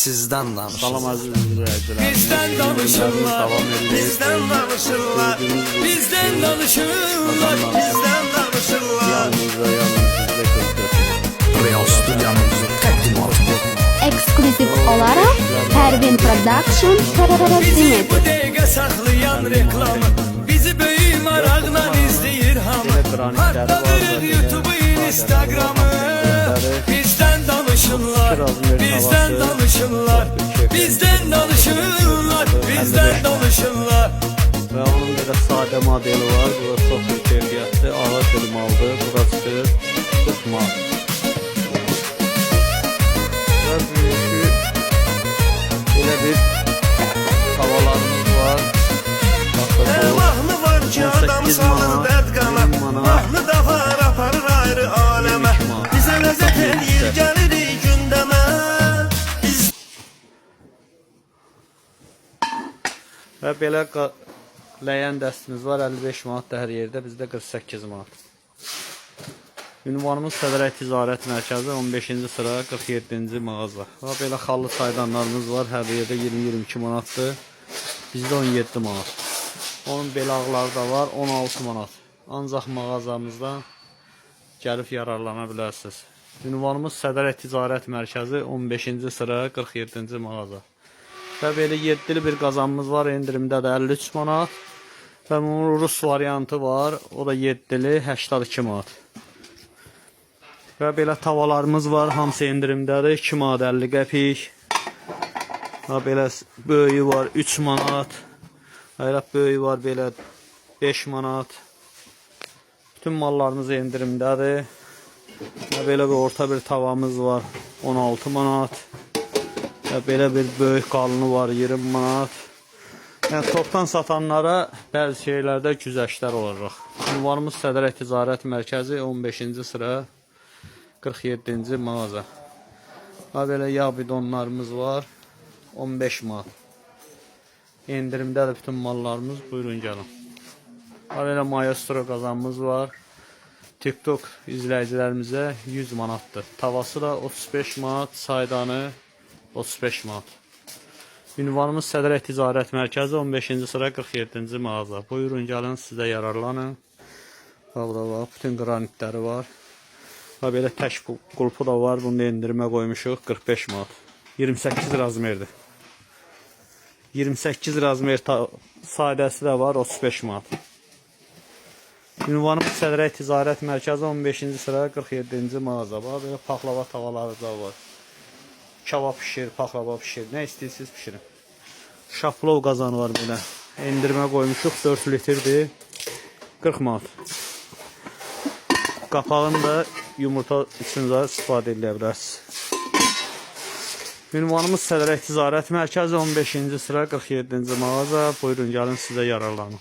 sizdən Salam danışırlar. əziz izləyicilər. Bizdən danışırlar, Davam edir. bizdən danışırlar, bizdən danışırlar, bizdən danışırlar. Yanınızda sizdə Real Studiyanın təqdimatı. Ekskluziv olarak Pervin Production təqdim Bizi edir. bu dəqiqə saxlayan reklamı, bizi böyük maraqla izləyir hamı. Partladır YouTube-u, Instagram'ı. Bizdən danışırlar, bizdən danışırlar, bizdən danışırlar, bizdən danışırlar. Və onun belə sadə modeli var. Bu da çox keyfiyyətli, ağır qırmalıdır. Burası 40 manat. Və büyükü belə bir tavalarımız var. Mahnı var ki adam salır dərd qana, mahnı da var aparır ayrı aləmə. Bizə ləzzət eləyir gəlirik gündəmə. Və belə ləyən dəstimiz var. 55 manat hər yerdə, bizdə 48 manat. Ünvanımız Federal Ticarət Mərkəzi 15-ci sıra 47-ci mağaza. Və belə xallı saydanlarımız var. Hər yerdə 20-22 manatdır. Bizdə 17 manat. Onun belağları da var 16 manat. Ancaq mağazamızdan gəlib yararlana bilərsiniz. Ünvanımız Federal Ticarət Mərkəzi 15-ci sıra 47-ci mağaza. Və belə 7'li bir qazanımız var. Endirimdə də 53 manat. Və bunun Rus variantı var. O da 7'li 82 manat. Və belə tavalarımız var. Hamısı endirimdədir. 2 manat 50 qəpik. Və belə böyüyü var 3 manat. Elə böyüyü var belə 5 manat. Bütün mallarımız endirimdədir. Və belə bir orta bir tavamız var 16 manat. Və belə bir böyük qalını var 20 manat. Yəni topdan satanlara bəzi şeylərdə güzəştlər olacaq. Ünvanımız Federal Ticarət Mərkəzi 15-ci sıra 47-ci mağaza. Və belə yağ bidonlarımız var 15 manat. Endirimdə də bütün mallarımız, buyurun gəlin. Və belə Maestro qazanımız var. TikTok izləyicilərimizə 100 manatdır. Tavası da 35 manat, saydanı 35 manat. Ünvanımız Federal Ticarət Mərkəzi 15-ci sıra 47-ci mağaza. Buyurun gəlin, sizə yararlanın. Burada var, bütün qranitləri var. Və belə tək qulpu da var. Bunu da endirimə qoymuşuq 45 manat. 28 razmerdir. 28 razmer sadəsi də var 35 manat. Ünvanımız Federal Ticarət Mərkəzi 15-ci sıra 47-ci mağaza. Belə paxlava tavalары da var. Kebab pişir, paxlava pişir. Nə istəyirsiniz pişirin. Şaplov qazanı var belə. Endirmə qoymuşuq 4 litrdir. 40 manat. Qapağını da yumurta üçün də istifadə edə bilərsiniz. Ünvanımız Federal Ticarət Mərkəzi 15-ci sıra 47-ci mağaza. Buyurun gəlin, sizə yararlanın.